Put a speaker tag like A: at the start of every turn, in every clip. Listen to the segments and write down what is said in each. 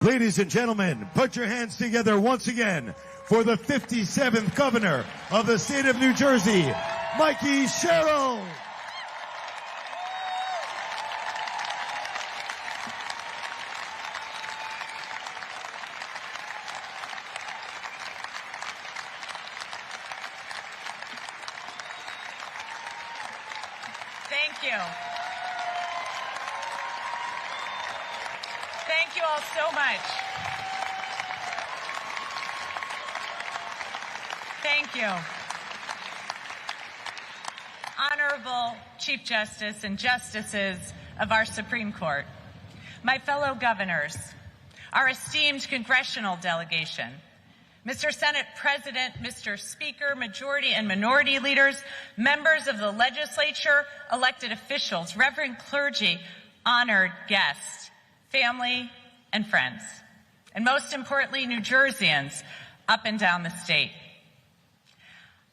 A: Ladies and gentlemen, put your hands together once again for the 57th Governor of the State of New Jersey, Mikie Sherrill.
B: Thank you. Thank you all so much. Thank you. Honorable Chief Justice and Justices of our Supreme Court, my fellow governors, our esteemed congressional delegation, Mr. Senate President, Mr. Speaker, majority and minority leaders, members of the legislature, elected officials, reverend clergy, honored guests, family and friends, and most importantly, New Jerseyans up and down the state.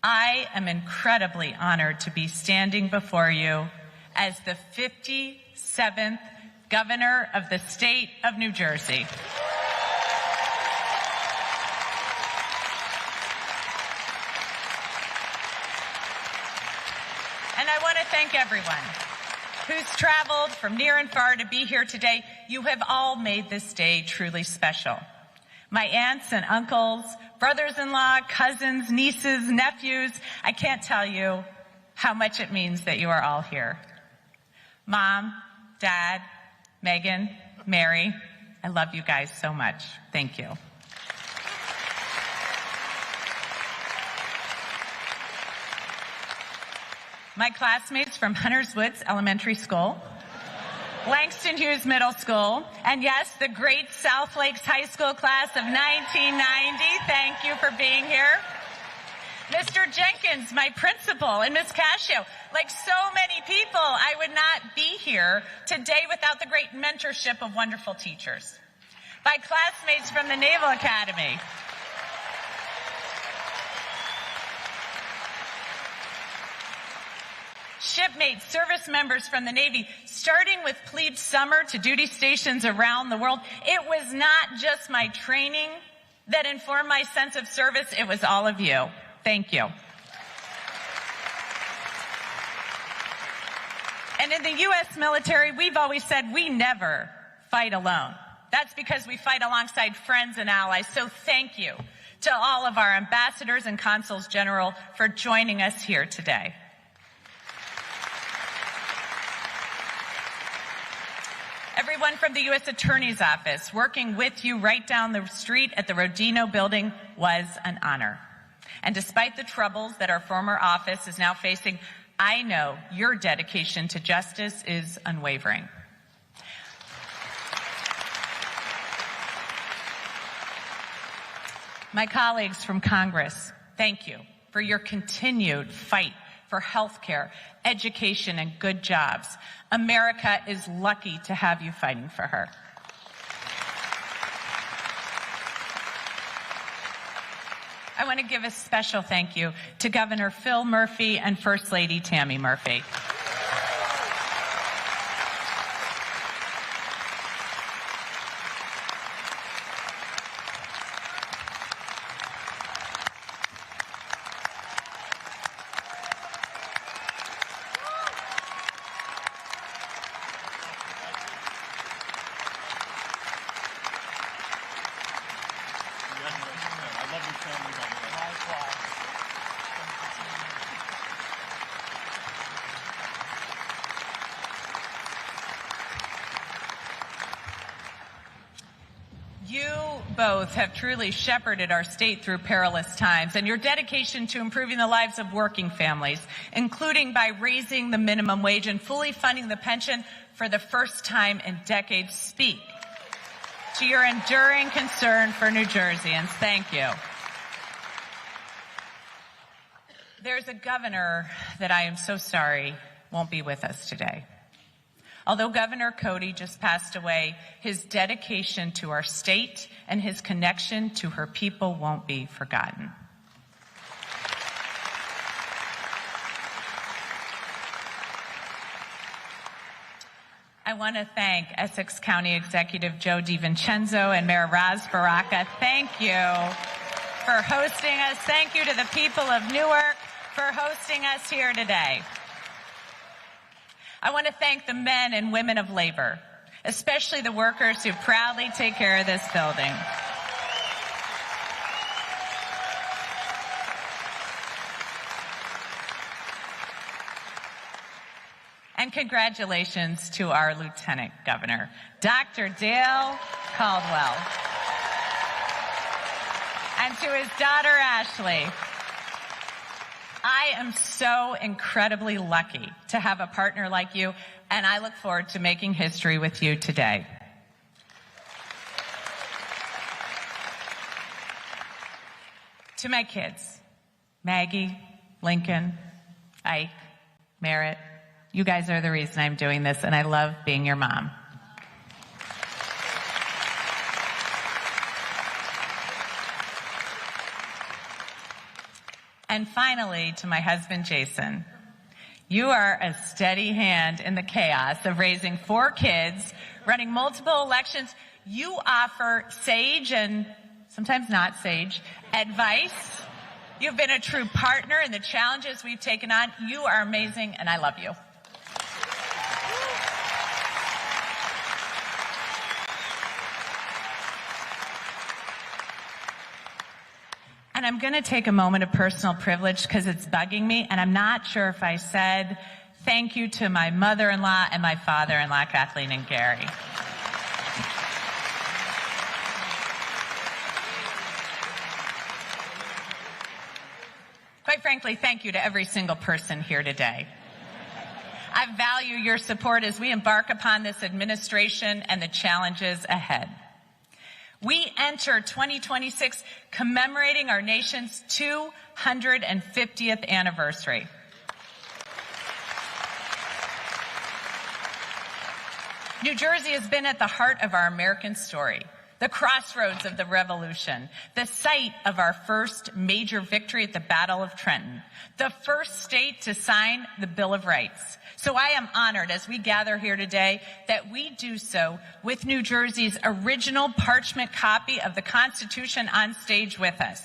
B: I am incredibly honored to be standing before you as the 57th Governor of the State of New Jersey. And I want to thank everyone who's traveled from near and far to be here today. You have all made this day truly special. My aunts and uncles, brothers-in-law, cousins, nieces, nephews, I can't tell you how much it means that you are all here. Mom, Dad, Megan, Mary, I love you guys so much. Thank you. My classmates from Hunters Woods Elementary School, Langston Hughes Middle School, and yes, the great South Lakes High School class of 1990, thank you for being here. Mr. Jenkins, my principal, and Ms. Cascio, like so many people, I would not be here today without the great mentorship of wonderful teachers. My classmates from the Naval Academy, shipmates, service members from the Navy, starting with plebe summer to duty stations around the world. It was not just my training that informed my sense of service, it was all of you. Thank you. And in the U.S. military, we've always said we never fight alone. That's because we fight alongside friends and allies. So thank you to all of our ambassadors and consuls general for joining us here today. Everyone from the U.S. Attorney's Office working with you right down the street at the Rodino Building was an honor. And despite the troubles that our former office is now facing, I know your dedication to justice is unwavering. My colleagues from Congress, thank you for your continued fight for health care, education, and good jobs. America is lucky to have you fighting for her. I want to give a special thank you to Governor Phil Murphy and First Lady Tammy Murphy. You both have truly shepherded our state through perilous times, and your dedication to improving the lives of working families, including by raising the minimum wage and fully funding the pension for the first time in decades, speak to your enduring concern for New Jerseyans. Thank you. There's a governor that I am so sorry won't be with us today. Although Governor Cody just passed away, his dedication to our state and his connection to her people won't be forgotten. I want to thank Essex County Executive Joe DiVincenzo and Mayor Raz Baraka. Thank you for hosting us. Thank you to the people of Newark for hosting us here today. I want to thank the men and women of labor, especially the workers who proudly take care of this building. And congratulations to our Lieutenant Governor, Dr. Dale Caldwell, and to his daughter, Ashley. I am so incredibly lucky to have a partner like you, and I look forward to making history with you today. To my kids, Maggie, Lincoln, Ike, Merritt, you guys are the reason I'm doing this, and I love being your mom. And finally, to my husband, Jason, you are a steady hand in the chaos of raising 4 kids, running multiple elections. You offer sage and sometimes not sage advice. You've been a true partner in the challenges we've taken on. You are amazing, and I love you. And I'm going to take a moment of personal privilege because it's bugging me, and I'm not sure if I said thank you to my mother-in-law and my father-in-law, Kathleen and Gary. Quite frankly, thank you to every single person here today. I value your support as we embark upon this administration and the challenges ahead. We enter 2026 commemorating our nation's 250th anniversary. New Jersey has been at the heart of our American story, the crossroads of the Revolution, the site of our first major victory at the Battle of Trenton, the first state to sign the Bill of Rights. So I am honored as we gather here today that we do so with New Jersey's original parchment copy of the Constitution on stage with us,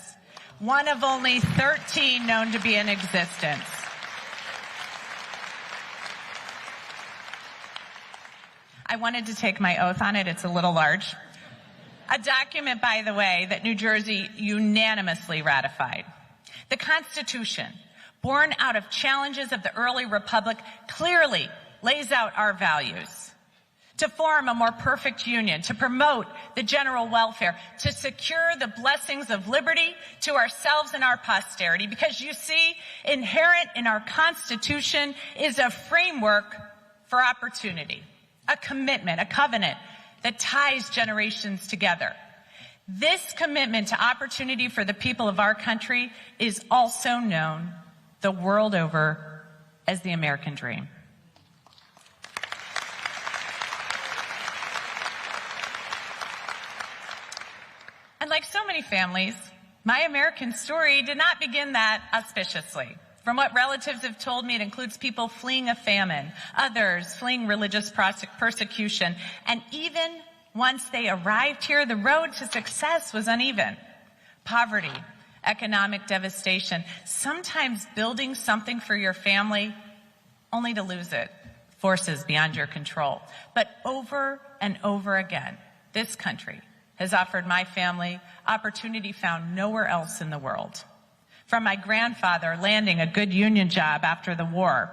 B: one of only 13 known to be in existence. I wanted to take my oath on it. It's a little large. A document, by the way, that New Jersey unanimously ratified. The Constitution, born out of challenges of the early republic, clearly lays out our values. To form a more perfect union, to promote the general welfare, to secure the blessings of liberty to ourselves and our posterity. Because you see, inherent in our Constitution is a framework for opportunity, a commitment, a covenant that ties generations together. This commitment to opportunity for the people of our country is also known the world over as the American dream. And like so many families, my American story did not begin that auspiciously. From what relatives have told me, it includes people fleeing a famine, others fleeing religious persecution, and even once they arrived here, the road to success was uneven. Poverty, economic devastation, sometimes building something for your family only to lose it, forces beyond your control. But over and over again, this country has offered my family opportunity found nowhere else in the world. From my grandfather landing a good union job after the war,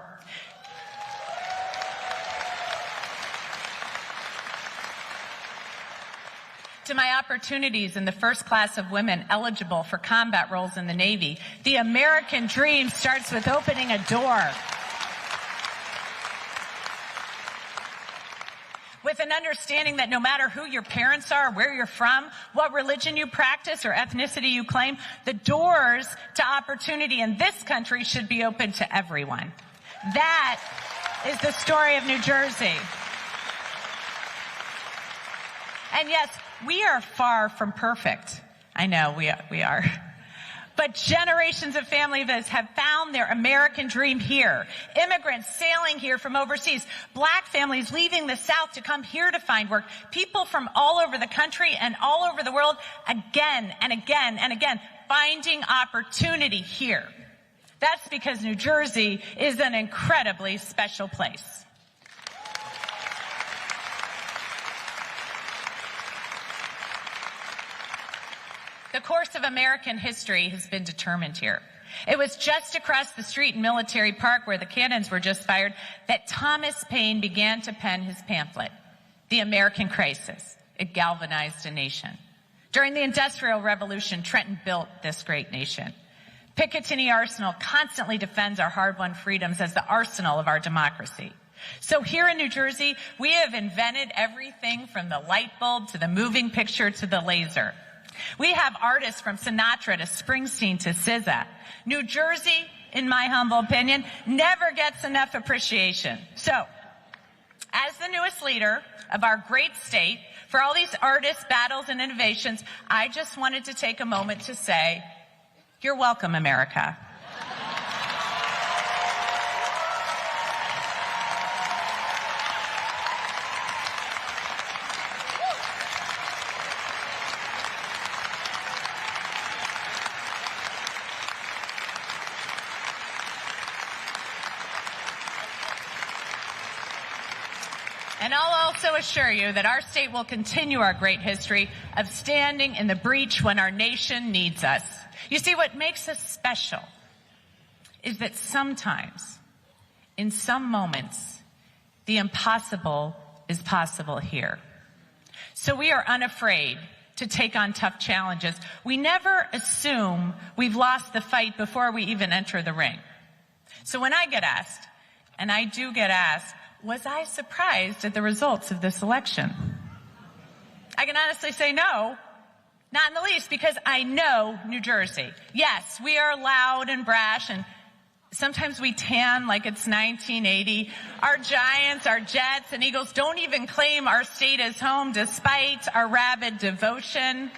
B: to my opportunities in the first class of women eligible for combat roles in the Navy, the American dream starts with opening a door. With an understanding that no matter who your parents are, where you're from, what religion you practice or ethnicity you claim, the doors to opportunity in this country should be open to everyone. That is the story of New Jersey. And yes, we are far from perfect. I know we are. but generations of families have found their American dream here. Immigrants sailing here from overseas, Black families leaving the South to come here to find work, people from all over the country and all over the world again and again and again finding opportunity here. That's because New Jersey is an incredibly special place. The course of American history has been determined here. It was just across the street in Military Park, where the cannons were just fired, that Thomas Paine began to pen his pamphlet, The American Crisis. It galvanized a nation. During the Industrial Revolution, Trenton built this great nation. Picatinny Arsenal constantly defends our hard-won freedoms as the arsenal of our democracy. So here in New Jersey, we have invented everything from the light bulb to the moving picture to the laser. We have artists from Sinatra to Springsteen to SZA. New Jersey, in my humble opinion, never gets enough appreciation. So, as the newest leader of our great state, for all these artists, battles, and innovations, I just wanted to take a moment to say, you're welcome, America. And I'll also assure you that our state will continue our great history of standing in the breach when our nation needs us. You see, what makes us special is that sometimes, in some moments, the impossible is possible here. So we are unafraid to take on tough challenges. We never assume we've lost the fight before we even enter the ring. So when I get asked, and I do get asked, was I surprised at the results of this election? I can honestly say no, not in the least, because I know New Jersey. Yes, we are loud and brash, and sometimes we tan like it's 1980. Our Giants, our Jets, and Eagles don't even claim our state as home despite our rabid devotion.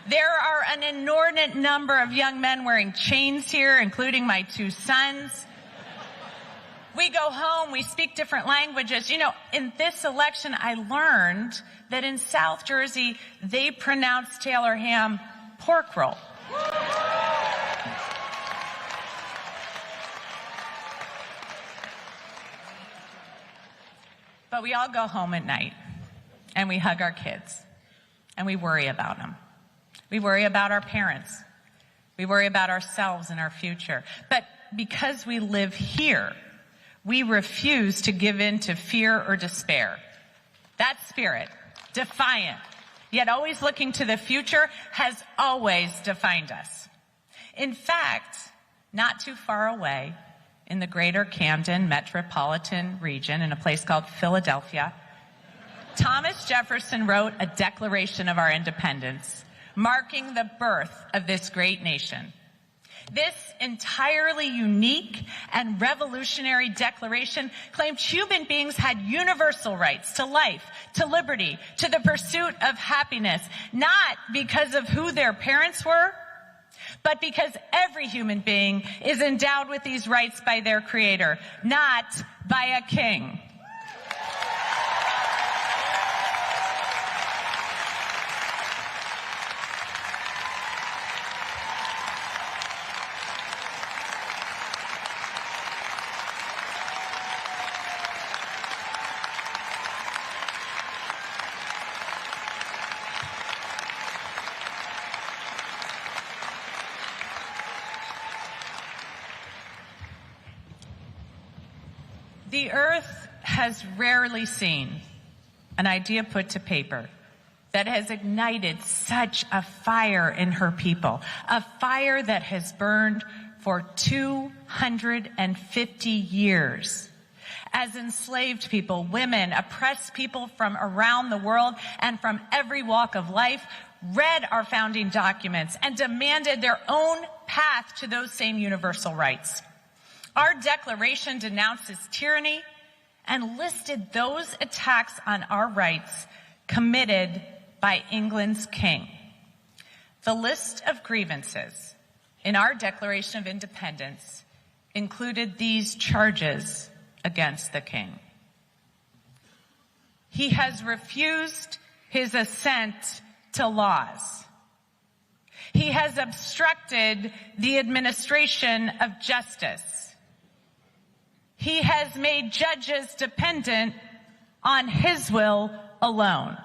B: There are an inordinate number of young men wearing chains here, including my two sons. We go home, we speak different languages. You know, in this election, I learned that in South Jersey, they pronounce Taylor ham pork roll. But we all go home at night, and we hug our kids, and we worry about them. We worry about our parents. We worry about ourselves and our future. But because we live here, we refuse to give in to fear or despair. That spirit, defiant, yet always looking to the future, has always defined us. In fact, not too far away, in the greater Camden metropolitan region, in a place called Philadelphia, Thomas Jefferson wrote a Declaration of our Independence, marking the birth of this great nation. This entirely unique and revolutionary declaration claimed human beings had universal rights to life, to liberty, to the pursuit of happiness, not because of who their parents were, but because every human being is endowed with these rights by their Creator, not by a king. The earth has rarely seen an idea put to paper that has ignited such a fire in her people, a fire that has burned for 250 years. As enslaved people, women, oppressed people from around the world and from every walk of life read our founding documents and demanded their own path to those same universal rights. Our declaration denounces tyranny and listed those attacks on our rights committed by England's king. The list of grievances in our Declaration of Independence included these charges against the king. He has refused his assent to laws. He has obstructed the administration of justice. He has made judges dependent on his will alone.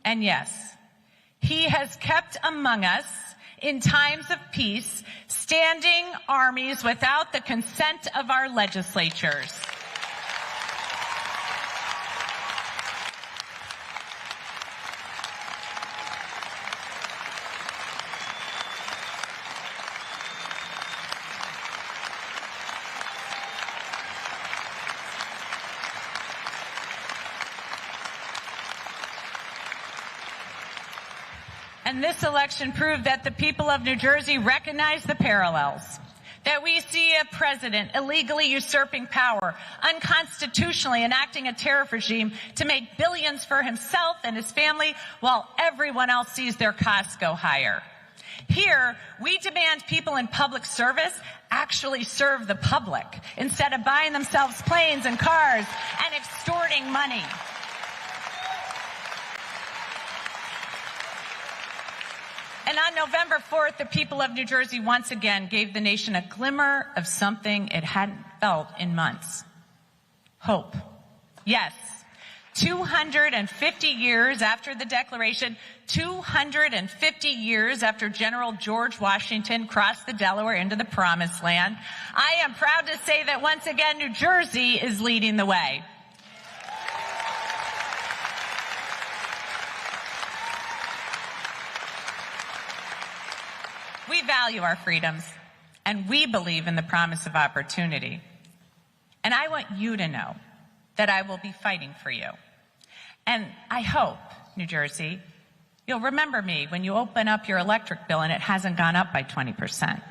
B: And yes, he has kept among us, in times of peace, standing armies without the consent of our legislatures. And this election proved that the people of New Jersey recognize the parallels. That we see a president illegally usurping power, unconstitutionally enacting a tariff regime to make billions for himself and his family while everyone else sees their costs go higher. Here, we demand people in public service actually serve the public instead of buying themselves planes and cars and extorting money. And on November 4th, the people of New Jersey once again gave the nation a glimmer of something it hadn't felt in months. Hope. Yes, 250 years after the Declaration, 250 years after General George Washington crossed the Delaware into the Promised Land, I am proud to say that once again, New Jersey is leading the way. We value our freedoms, and we believe in the promise of opportunity. And I want you to know that I will be fighting for you. And I hope, New Jersey, you'll remember me when you open up your electric bill and it hasn't gone up by 20%.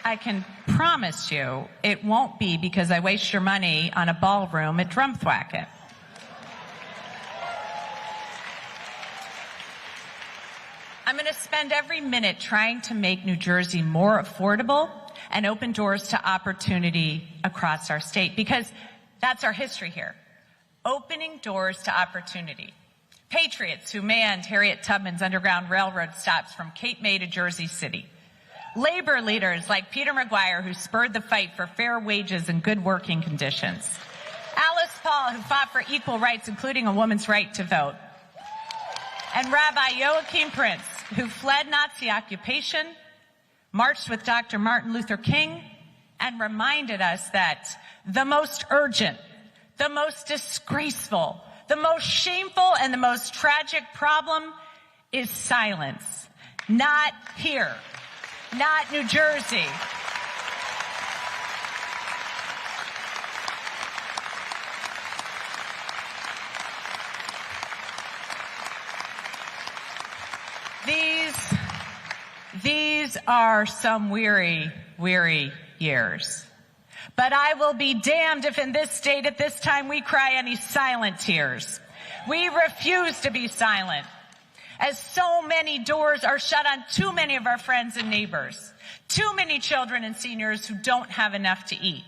B: I can promise you it won't be because I waste your money on a ballroom at Drumthwacket. I'm going to spend every minute trying to make New Jersey more affordable and open doors to opportunity across our state, because that's our history here. Opening doors to opportunity. Patriots who manned Harriet Tubman's Underground Railroad stops from Cape May to Jersey City. Labor leaders like Peter McGuire, who spurred the fight for fair wages and good working conditions. Alice Paul, who fought for equal rights, including a woman's right to vote. And Rabbi Joachim Prince, who fled Nazi occupation, marched with Dr. Martin Luther King, and reminded us that the most urgent, the most disgraceful, the most shameful, and the most tragic problem is silence. Not here. Not New Jersey. These are some weary, weary years. But I will be damned if in this state at this time we cry any silent tears. We refuse to be silent, as so many doors are shut on too many of our friends and neighbors, too many children and seniors who don't have enough to eat,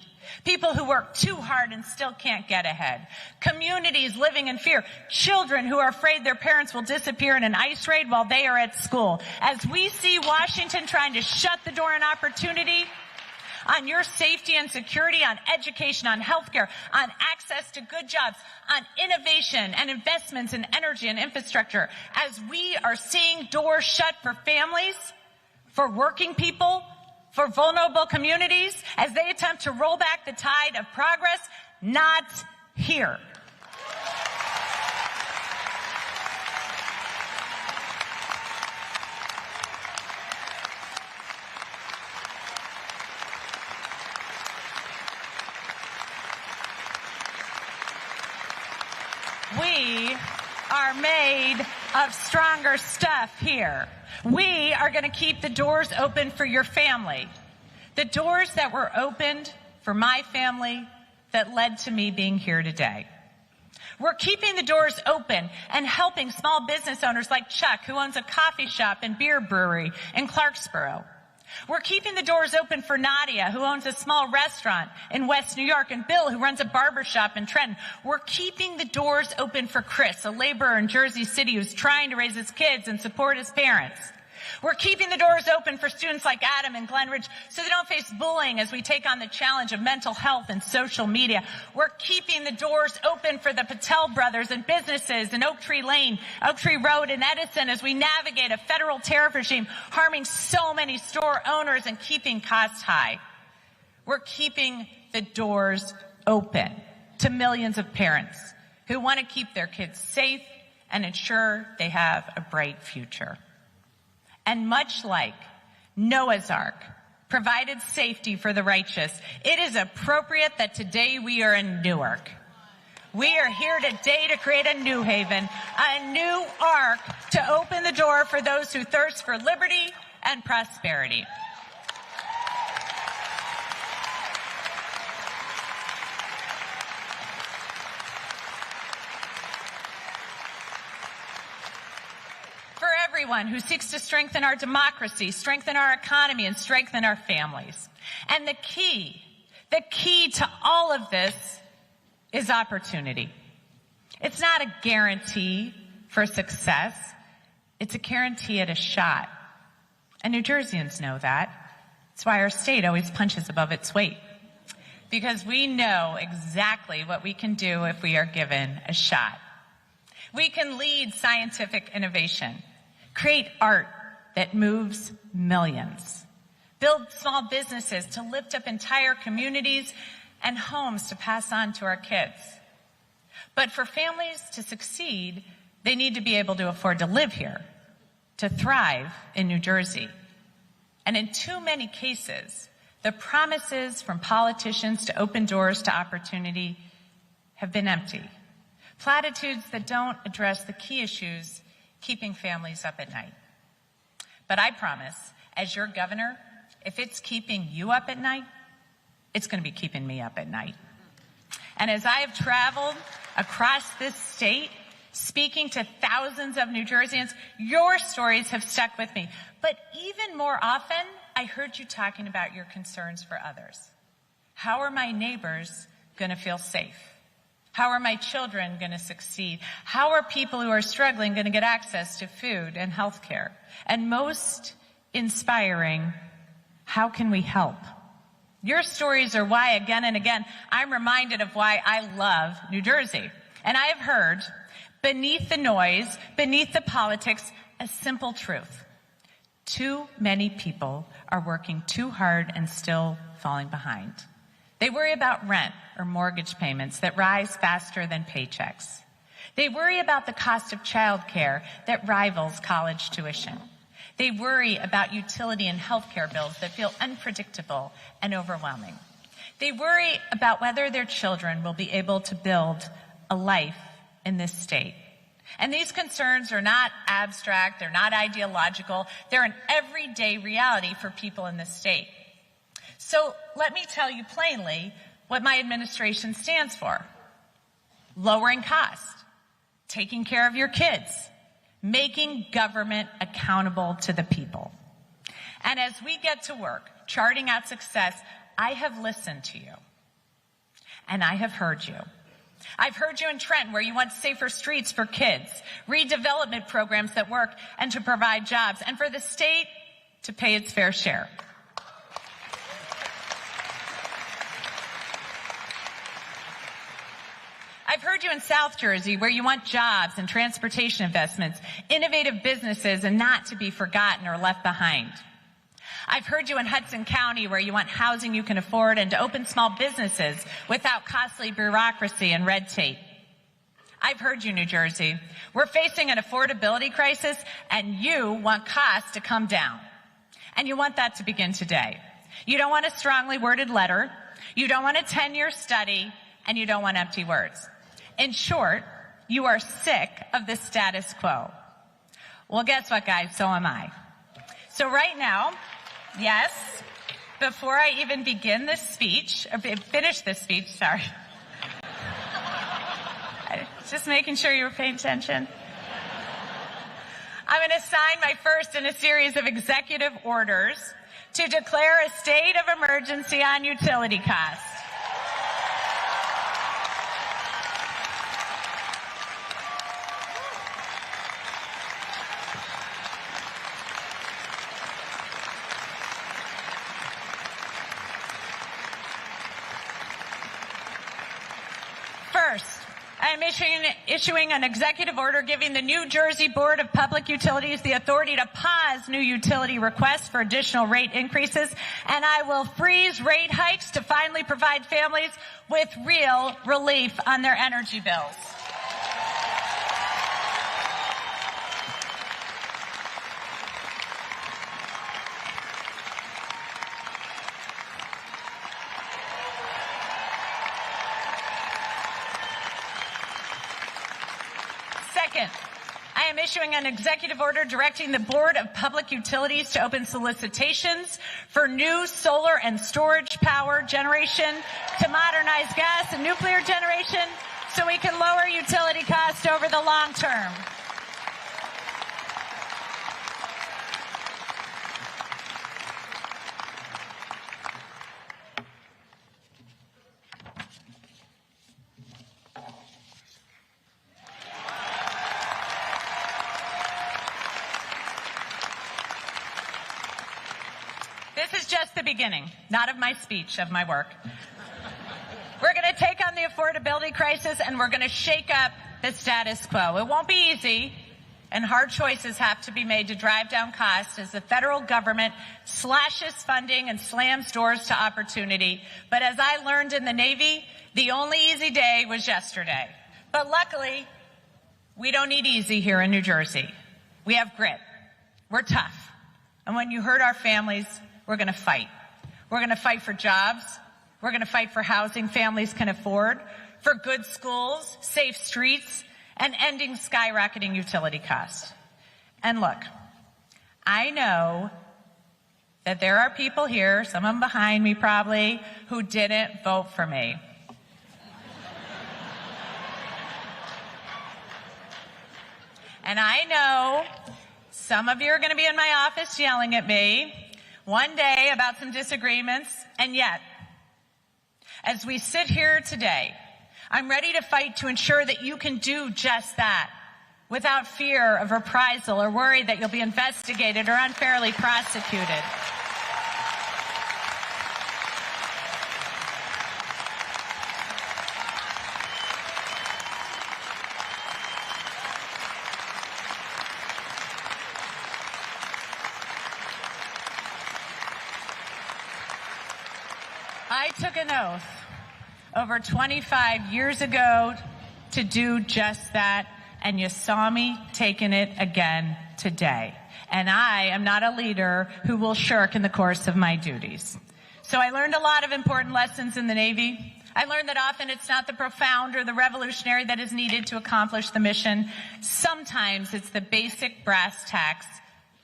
B: people who work too hard and still can't get ahead, communities living in fear, children who are afraid their parents will disappear in an ICE raid while they are at school. As we see Washington trying to shut the door on opportunity, on your safety and security, on education, on healthcare, on access to good jobs, on innovation and investments in energy and infrastructure, as we are seeing doors shut for families, for working people, for vulnerable communities, as they attempt to roll back the tide of progress, not here. We are made of stronger stuff here. We are going to keep the doors open for your family. The doors that were opened for my family that led to me being here today. We're keeping the doors open and helping small business owners like Chuck, who owns a coffee shop and beer brewery in Clarksboro. We're keeping the doors open for Nadia, who owns a small restaurant in West New York, and Bill, who runs a barbershop in Trenton. We're keeping the doors open for Chris, a laborer in Jersey City who's trying to raise his kids and support his parents. We're keeping the doors open for students like Adam and Glenridge so they don't face bullying as we take on the challenge of mental health and social media. We're keeping the doors open for the Patel brothers and businesses in Oak Tree Road in Edison as we navigate a federal tariff regime harming so many store owners and keeping costs high. We're keeping the doors open to millions of parents who want to keep their kids safe and ensure they have a bright future. And much like Noah's Ark provided safety for the righteous, it is appropriate that today we are in Newark. We are here today to create a new haven, a new ark to open the door for those who thirst for liberty and prosperity. Everyone who seeks to strengthen our democracy, strengthen our economy, and strengthen our families. And the key to all of this is opportunity. It's not a guarantee for success. It's a guarantee at a shot. And New Jerseyans know that. That's why our state always punches above its weight. Because we know exactly what we can do if we are given a shot. We can lead scientific innovation, create art that moves millions, build small businesses to lift up entire communities, and homes to pass on to our kids. But for families to succeed, they need to be able to afford to live here, to thrive in New Jersey. And in too many cases, the promises from politicians to open doors to opportunity have been empty. Platitudes that don't address the key issues keeping families up at night. But I promise, as your governor, if it's keeping you up at night, it's going to be keeping me up at night. And as I have traveled across this state, speaking to thousands of New Jerseyans, your stories have stuck with me. But even more often, I heard you talking about your concerns for others. How are my neighbors going to feel safe? How are my children going to succeed? How are people who are struggling going to get access to food and health care? And most inspiring, how can we help? Your stories are why, again and again, I'm reminded of why I love New Jersey. And I have heard, beneath the noise, beneath the politics, a simple truth. Too many people are working too hard and still falling behind. They worry about rent or mortgage payments that rise faster than paychecks. They worry about the cost of childcare that rivals college tuition. They worry about utility and healthcare bills that feel unpredictable and overwhelming. They worry about whether their children will be able to build a life in this state. And these concerns are not abstract, they're not ideological, they're an everyday reality for people in this state. So let me tell you plainly what my administration stands for. Lowering cost, taking care of your kids, making government accountable to the people. And as we get to work, charting out success, I have listened to you. And I have heard you. I've heard you in Trenton, where you want safer streets for kids, redevelopment programs that work, and to provide jobs, and for the state to pay its fair share. I've heard you in South Jersey, where you want jobs and transportation investments, innovative businesses, and not to be forgotten or left behind. I've heard you in Hudson County, where you want housing you can afford and to open small businesses without costly bureaucracy and red tape. I've heard you, New Jersey. We're facing an affordability crisis, and you want costs to come down. And you want that to begin today. You don't want a strongly worded letter. You don't want a 10-year study. And you don't want empty words. In short, you are sick of the status quo. Well, guess what, guys? So am I. So right now, yes, before I even begin this speech, or finish this speech, sorry. Just making sure you were paying attention. I'm going to sign my first in a series of executive orders to declare a state of emergency on utility costs. First, I am issuing an executive order giving the New Jersey Board of Public Utilities the authority to pause new utility requests for additional rate increases, and I will freeze rate hikes to finally provide families with real relief on their energy bills. Second, I am issuing an executive order directing the Board of Public Utilities to open solicitations for new solar and storage power generation, to modernize gas and nuclear generation so we can lower utility costs over the long term. This is just the beginning, not of my speech, of my work. We're going to take on the affordability crisis, and we're going to shake up the status quo. It won't be easy, and hard choices have to be made to drive down costs as the federal government slashes funding and slams doors to opportunity. But as I learned in the Navy, the only easy day was yesterday. But luckily, we don't need easy here in New Jersey. We have grit. We're tough. And when you hurt our families, we're going to fight. We're going to fight for jobs. We're going to fight for housing families can afford, for good schools, safe streets, and ending skyrocketing utility costs. And look, I know that there are people here, some of them behind me probably, who didn't vote for me. And I know some of you are going to be in my office yelling at me one day about some disagreements, and yet, as we sit here today, I'm ready to fight to ensure that you can do just that without fear of reprisal or worry that you'll be investigated or unfairly prosecuted. I took an oath over 25 years ago to do just that, and you saw me taking it again today. And I am not a leader who will shirk in the course of my duties. So I learned a lot of important lessons in the Navy. I learned that often it's not the profound or the revolutionary that is needed to accomplish the mission. Sometimes it's the basic brass tacks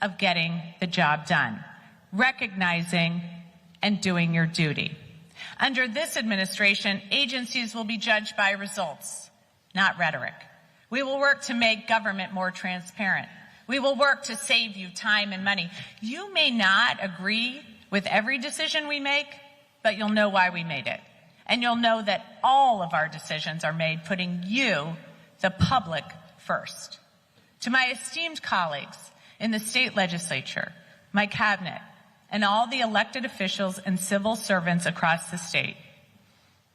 B: of getting the job done, recognizing and doing your duty. Under this administration, agencies will be judged by results, not rhetoric. We will work to make government more transparent. We will work to save you time and money. You may not agree with every decision we make, but you'll know why we made it. And you'll know that all of our decisions are made putting you, the public, first. To my esteemed colleagues in the state legislature, my cabinet, and all the elected officials and civil servants across the state,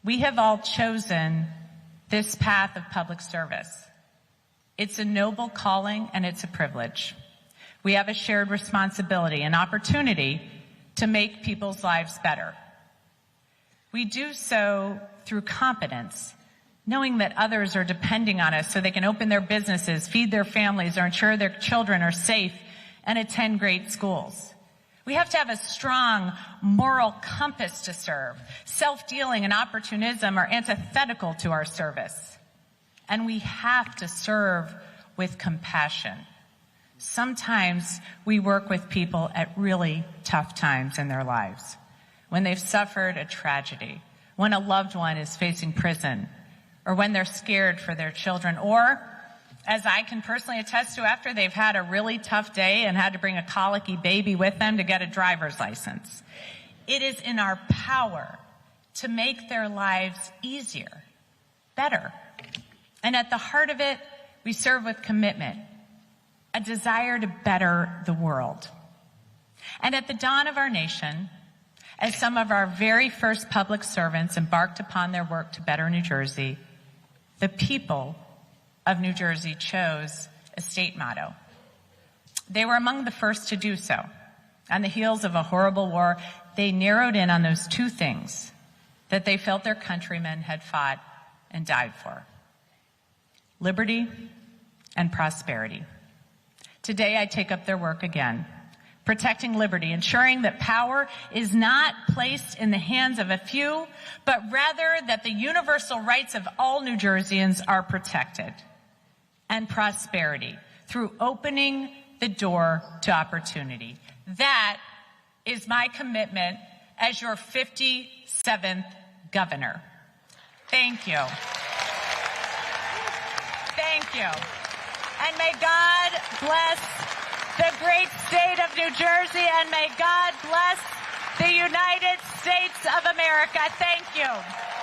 B: we have all chosen this path of public service. It's a noble calling and it's a privilege. We have a shared responsibility and opportunity to make people's lives better. We do so through competence, knowing that others are depending on us so they can open their businesses, feed their families, or ensure their children are safe and attend great schools. We have to have a strong moral compass to serve. Self-dealing and opportunism are antithetical to our service. And we have to serve with compassion. Sometimes we work with people at really tough times in their lives, when they've suffered a tragedy, when a loved one is facing prison, or when they're scared for their children, or, as I can personally attest to, after they've had a really tough day and had to bring a colicky baby with them to get a driver's license. It is in our power to make their lives easier, better. And at the heart of it, we serve with commitment, a desire to better the world. And at the dawn of our nation, as some of our very first public servants embarked upon their work to better New Jersey, the people of New Jersey chose a state motto. They were among the first to do so. On the heels of a horrible war, they narrowed in on those two things that they felt their countrymen had fought and died for: liberty and prosperity. Today, I take up their work again, protecting liberty, ensuring that power is not placed in the hands of a few, but rather that the universal rights of all New Jerseyans are protected, and prosperity through opening the door to opportunity. That is my commitment as your 57th governor. Thank you. Thank you. And may God bless the great state of New Jersey, and may God bless the United States of America. Thank you.